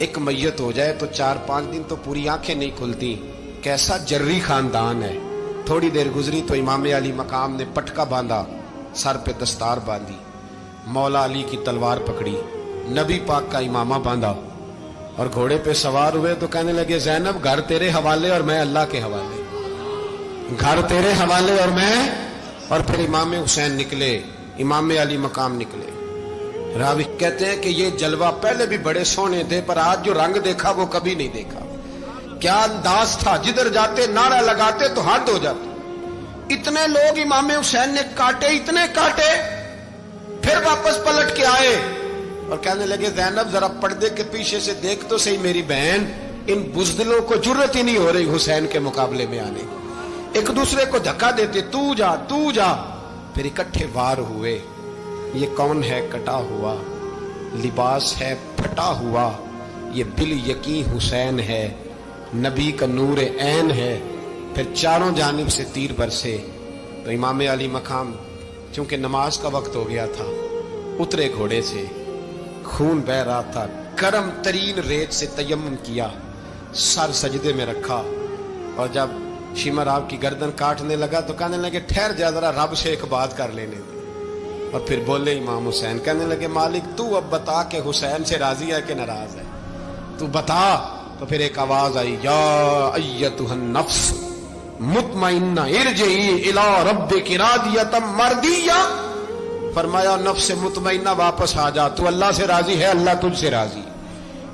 ایک میت ہو جائے تو 4-5 دن تو پوری آنکھیں نہیں کھلتی. کیسا جری خاندان ہے. تھوڑی دیر گزری تو امام علی مقام نے پٹکا باندھا, سر پہ دستار باندھی, مولا علی کی تلوار پکڑی, نبی پاک کا امامہ باندھا اور گھوڑے پہ سوار ہوئے تو کہنے لگے زینب گھر تیرے حوالے اور میں اللہ کے حوالے, گھر تیرے حوالے اور میں. اور پھر امام حسین نکلے, امام علی مقام نکلے. راوی کہتے ہیں کہ یہ جلوہ پہلے بھی بڑے سونے تھے پر آج جو رنگ دیکھا وہ کبھی نہیں دیکھا. کیا انداز تھا, جدھر جاتے نعرہ لگاتے تو حد ہو جاتے. اتنے لوگ امام حسین نے کاٹے, اتنے کاٹے, پھر واپس پلٹ کے آئے اور کہنے لگے زینب ذرا پردے کے پیچھے سے دیکھ تو صحیح میری بہن, ان بزدلوں کو جرت ہی نہیں ہو رہی حسین کے مقابلے میں آنے. ایک دوسرے کو دھکا دیتے, تو جا تو جا. پھر اکٹھے وار ہوئے. یہ کون ہے کٹا ہوا, لباس ہے پھٹا ہوا, یہ بال یقین حسین ہے, نبی کا نور عین ہے. پھر چاروں جانب سے تیر برسے تو امام علی مقام چونکہ نماز کا وقت ہو گیا تھا, اترے گھوڑے سے, خون بہ رہا تھا, گرم ترین ریت سے تیمم کیا, سر سجدے میں رکھا اور جب شمر آپ کی گردن کاٹنے لگا تو کہنے لگے ٹھہر جا ذرا رب سے ایک بات کر لینے دے. اور پھر بولے امام حسین, کہنے لگے مالک تو اب بتا کہ حسین سے راضی ہے کہ ناراض ہے, تو بتا. تو پھر ایک آواز آئی, یا ایتھا النفس مطمئنہ ارجعی الی ربک راضیۃ مرضیہ. فرمایا نفس مطمئنہ واپس آ جا, تو اللہ سے راضی ہے, اللہ تجھ سے راضی.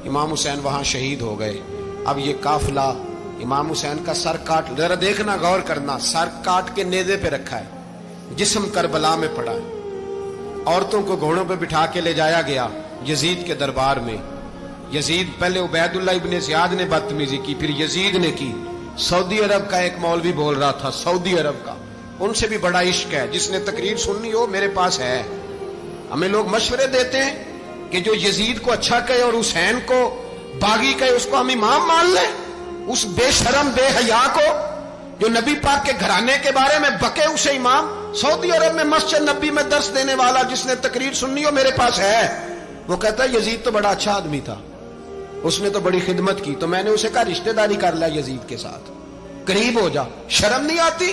امام حسین وہاں شہید ہو گئے. اب یہ قافلہ امام حسین کا سر کاٹ, ذرا دیکھنا غور کرنا, سر کاٹ کے نیزے پہ رکھا ہے, جسم کربلا میں پڑا ہے. عورتوں کو گھوڑوں پہ بٹھا کے لے جایا گیا یزید کے دربار میں. یزید پہلے عبید اللہ ابن زیاد نے بدتمیزی کی, پھر یزید نے کی. سعودی عرب کا ایک مولوی بول رہا تھا, سعودی عرب کا, ان سے بھی بڑا عشق ہے, جس نے تقریر سننی ہو میرے پاس ہے. ہمیں لوگ مشورے دیتے ہیں کہ جو یزید کو اچھا کہے اور حسین کو باغی کہے اس کو ہم امام مان لیں. اس بے شرم بے حیا کو جو نبی پاک کے گھرانے کے بارے میں بکے اسے امام. سعودی عرب میں مسجد نبی میں درس دینے والا جس نے تقریر سننی ہو میرے پاس ہے. وہ کہتا ہے یزید تو بڑا اچھا آدمی تھا, اس نے تو بڑی خدمت کی, تو میں نے اسے کہا رشتہ داری کر لیا یزید کے ساتھ, قریب ہو جا. شرم نہیں آتی؟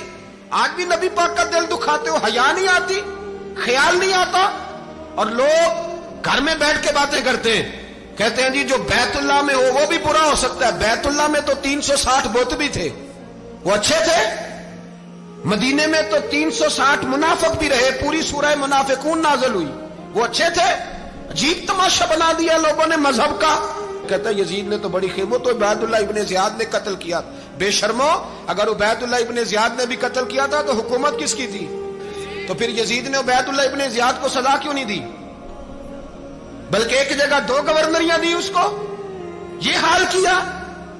آج بھی نبی پاک کا دل دکھاتے ہو, حیا نہیں آتی, خیال نہیں آتا. اور لوگ گھر میں بیٹھ کے باتیں کرتے ہیں, کہتے ہیں جی جو بیت اللہ میں ہو وہ بھی برا ہو سکتا ہے. بیت اللہ میں تو 360 بت بھی تھے, وہ اچھے تھے. مدینے میں تو 360 منافق بھی رہے, پوری سورہ منافقون نازل ہوئی, وہ اچھے تھے. عجیب تماشا بنا دیا لوگوں نے مذہب کا. کہتا ہے یزید نے تو بڑی خدمت, تو عبید اللہ ابن زیاد نے قتل کیا. بے شرمو, اگر عبید اللہ ابن زیاد نے بھی قتل کیا تھا تو حکومت کس کی تھی؟ تو پھر یزید نے عبید اللہ ابن زیاد کو سزا کیوں نہیں دی, بلکہ ایک جگہ 2 گورنریاں دی اس کو؟ یہ حال کیا.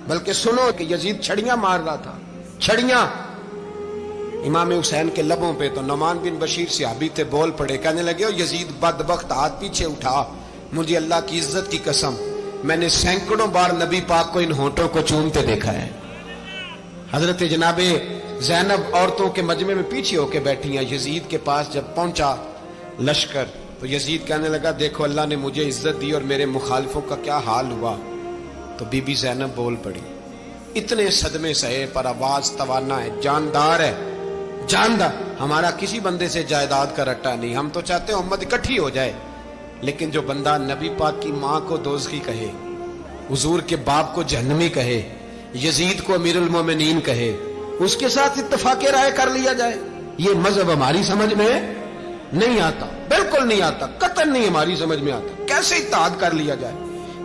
بلکہ سنو کہ یزید چھڑیاں مار رہا تھا, چھڑیاں. امام حسین کے لبوں پہ تو نعمان بن بشیر صحابی تھے, بول پڑے, کہنے لگے یزید بدبخت, ہاتھ پیچھے اٹھا, مجھے اللہ کی عزت کی قسم میں نے سینکڑوں بار نبی پاک کو ان ہونٹوں کو چومتے دیکھا ہے. حضرت جناب زینب عورتوں کے مجمع میں پیچھے ہو کے بیٹھی ہیں. یزید کے پاس جب پہنچا لشکر تو یزید کہنے لگا دیکھو اللہ نے مجھے عزت دی اور میرے مخالفوں کا کیا حال ہوا. تو بی بی زینب بول پڑی, اتنے صدمے سہے پر آواز توانا ہے, جاندار ہے, جاندار. ہمارا کسی بندے سے جائیداد کا رٹا نہیں, ہم تو چاہتے ہیں امت اکٹھی ہو جائے, لیکن جو بندہ نبی پاک کی ماں کو دوزخی کہے, حضور کے باپ کو جہنمی کہے, یزید کو امیر المومنین کہے, اس کے ساتھ اتفاق رائے کر لیا جائے, یہ مذہب ہماری سمجھ میں نہیں آتا, بالکل نہیں آتا, قطعاً نہیں ہماری سمجھ میں آتا. کیسے اتحاد کر لیا جائے؟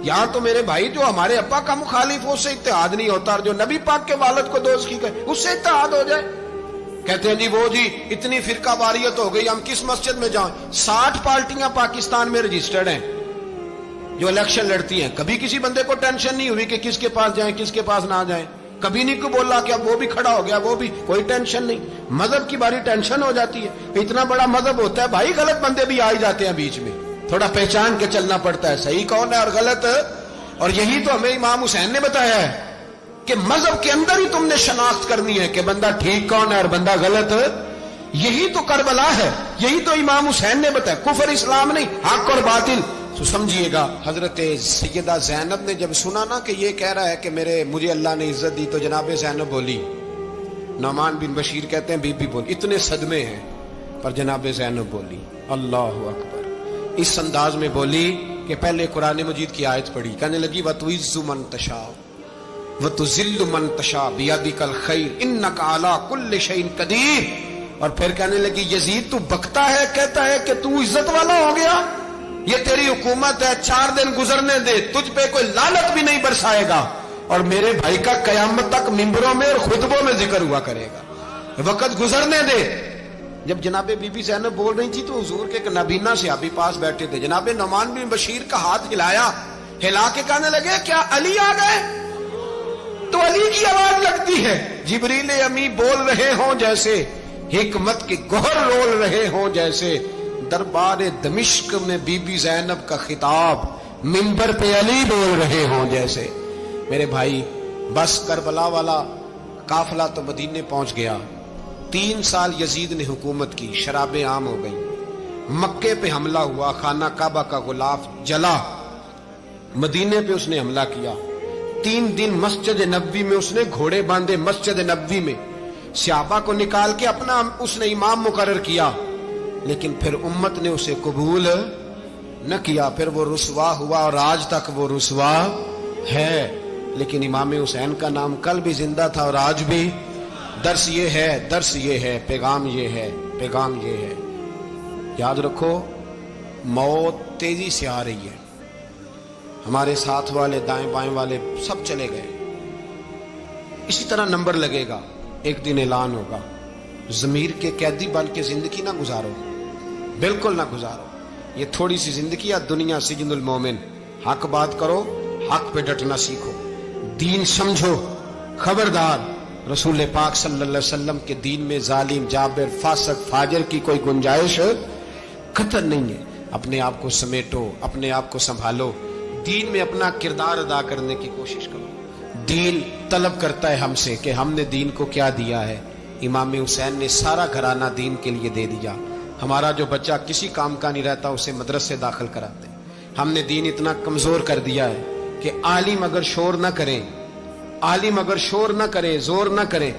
یہاں تو میرے بھائی جو ہمارے ابا کا مخالف ہو اس سے اتحاد نہیں ہوتا, اور جو نبی پاک کے والد کو دوزخی کہے اس سے اتحاد ہو جائے. کہتے ہیں جی وہ جی اتنی فرقہ واریت ہو گئی, ہم کس مسجد میں جائیں؟ 60 پارٹیاں پاکستان میں رجسٹرڈ ہیں جو الیکشن لڑتی ہیں. کبھی کسی بندے کو ٹینشن نہیں ہوئی کہ کس کے پاس جائیں کس کے پاس نہ جائیں, کبھی نہیں کوئی بولا کہ اب وہ بھی کھڑا ہو گیا, وہ بھی, کوئی ٹینشن نہیں. مذہب کی باری ٹینشن ہو جاتی ہے, اتنا بڑا مذہب ہوتا ہے بھائی, غلط بندے بھی آ جاتے ہیں بیچ میں, تھوڑا پہچان کے چلنا پڑتا ہے صحیح کون ہے اور غلط. اور یہی تو ہمیں امام حسین نے بتایا ہے کہ مذہب کے اندر ہی تم نے شناخت کرنی ہے کہ بندہ ٹھیک کون ہے اور بندہ غلط. یہی تو کربلا ہے, یہی تو امام حسین نے بتایا. کفر اسلام نہیں, حق اور باطل, تو سمجھیے گا حضرت سیدہ زینب نے جب سنا نا کہ یہ کہہ رہا ہے کہ مجھے اللہ نے عزت دی، تو جناب زینب بولی، نعمان بن بشیر کہتے ہیں بی بی بولی، اتنے صدمے ہیں پر جناب زینب بولی اللہ اکبر، اس انداز میں بولی کہ پہلے قرآن مجید کی آیت پڑھی، کہنے لگی وَتُعِزُّ مَن تَشَاءُ وَتُذِلُّ مَن تَشَاءُ بِيَدِكَ الْخَيْرُ إِنَّكَ عَلَىٰ كُلِّ شَيْءٍ قَدِيرٌ۔ اور پھر کہنے لگی یزید تو بکتا ہے، کہتا ہے کہ تو عزت والا ہو گیا، یہ تیری حکومت ہے، 4 دن گزرنے دے، تجھ پہ کوئی لعنت بھی نہیں برسائے گا، اور میرے بھائی کا قیامت تک ممبروں میں اور خطبوں میں ذکر ہوا کرے گا، وقت گزرنے دے۔ جب جناب بی بی زینب بول رہی تھی تو حضور کے ایک نابینا صحابی پاس بیٹھے تھے، جناب نعمان بن بشیر کا ہاتھ ہلایا، ہلا کے کہنے لگے کیا علی آ گئے؟ تو علی کی آواز لگتی ہے، جبریل امی بول رہے ہوں جیسے، حکمت کے گوہر رول رہے ہوں جیسے، دربار دمشق میں بی بی زینب کا خطاب منبر پہ علی بول رہے ہوں جیسے۔ میرے بھائی بس کربلا والا قافلہ تو مدینے پہنچ گیا، 3 سال یزید نے حکومت کی، شرابیں عام ہو گئی، مکے پہ حملہ ہوا، خانہ کعبہ کا غلاف جلا، مدینے پہ اس نے حملہ کیا، 3 دن مسجد نبوی میں اس نے گھوڑے باندھے، مسجد نبوی میں صحابہ کو نکال کے اپنا اس نے امام مقرر کیا، لیکن پھر امت نے اسے قبول نہ کیا، پھر وہ رسوا ہوا اور آج تک وہ رسوا ہے، لیکن امام حسین کا نام کل بھی زندہ تھا اور آج بھی۔ درس یہ ہے، پیغام یہ ہے، پیغام یہ ہے، یاد رکھو موت تیزی سے آ رہی ہے، ہمارے ساتھ والے دائیں بائیں والے سب چلے گئے، اسی طرح نمبر لگے گا، ایک دن اعلان ہوگا، ضمیر کے قیدی بن کے زندگی نہ گزارو، بالکل نہ گزارو، یہ تھوڑی سی زندگی ہے، دنیا سجن المومن، حق بات کرو، حق پہ ڈٹنا سیکھو، دین سمجھو، خبردار رسول پاک صلی اللہ علیہ وسلم کے دین میں ظالم، جابر، فاسق، فاجر کی کوئی گنجائش خطر نہیں ہے، اپنے آپ کو سمیٹو، اپنے آپ کو سنبھالو، دین میں اپنا کردار ادا کرنے کی کوشش کرو، دین طلب کرتا ہے ہم سے کہ ہم نے دین کو کیا دیا ہے، امام حسین نے سارا گھرانہ دین کے لیے دے دیا، ہمارا جو بچہ کسی کام کا نہیں رہتا اسے مدرسے داخل کراتے، ہم نے دین اتنا کمزور کر دیا ہے کہ عالم اگر شور نہ کریں، عالم اگر شور نہ کرے، زور نہ کرے،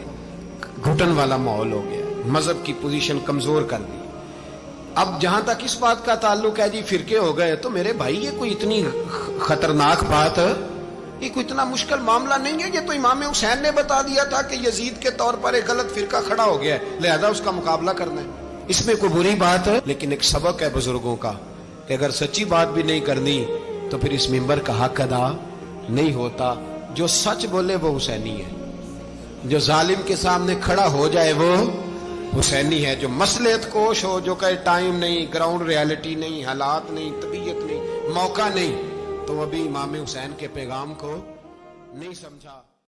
گھٹن والا ماحول ہو گیا، مذہب کی پوزیشن کمزور کر دی۔ اب جہاں تک اس بات کا تعلق ہے جی فرقے ہو گئے، تو میرے بھائی یہ کوئی اتنی خطرناک بات ہے، یہ کوئی اتنا مشکل معاملہ نہیں ہے، یہ تو امام حسین نے بتا دیا تھا کہ یزید کے طور پر ایک غلط فرقہ کھڑا ہو گیا ہے، لہذا اس کا مقابلہ کرنا ہے، اس میں کوئی بری بات ہے، لیکن ایک سبق ہے بزرگوں کا کہ اگر سچی بات بھی نہیں کرنی تو پھر اس منبر کا حق ادا نہیں ہوتا، جو سچ بولے وہ حسینی ہے، جو ظالم کے سامنے کھڑا ہو جائے وہ حسینی ہے، جو مصلحت کوش ہو، جو کہے ٹائم نہیں، گراؤنڈ ریالٹی نہیں، حالات نہیں، طبیعت نہیں، موقع نہیں، تو ابھی امام حسین کے پیغام کو نہیں سمجھا۔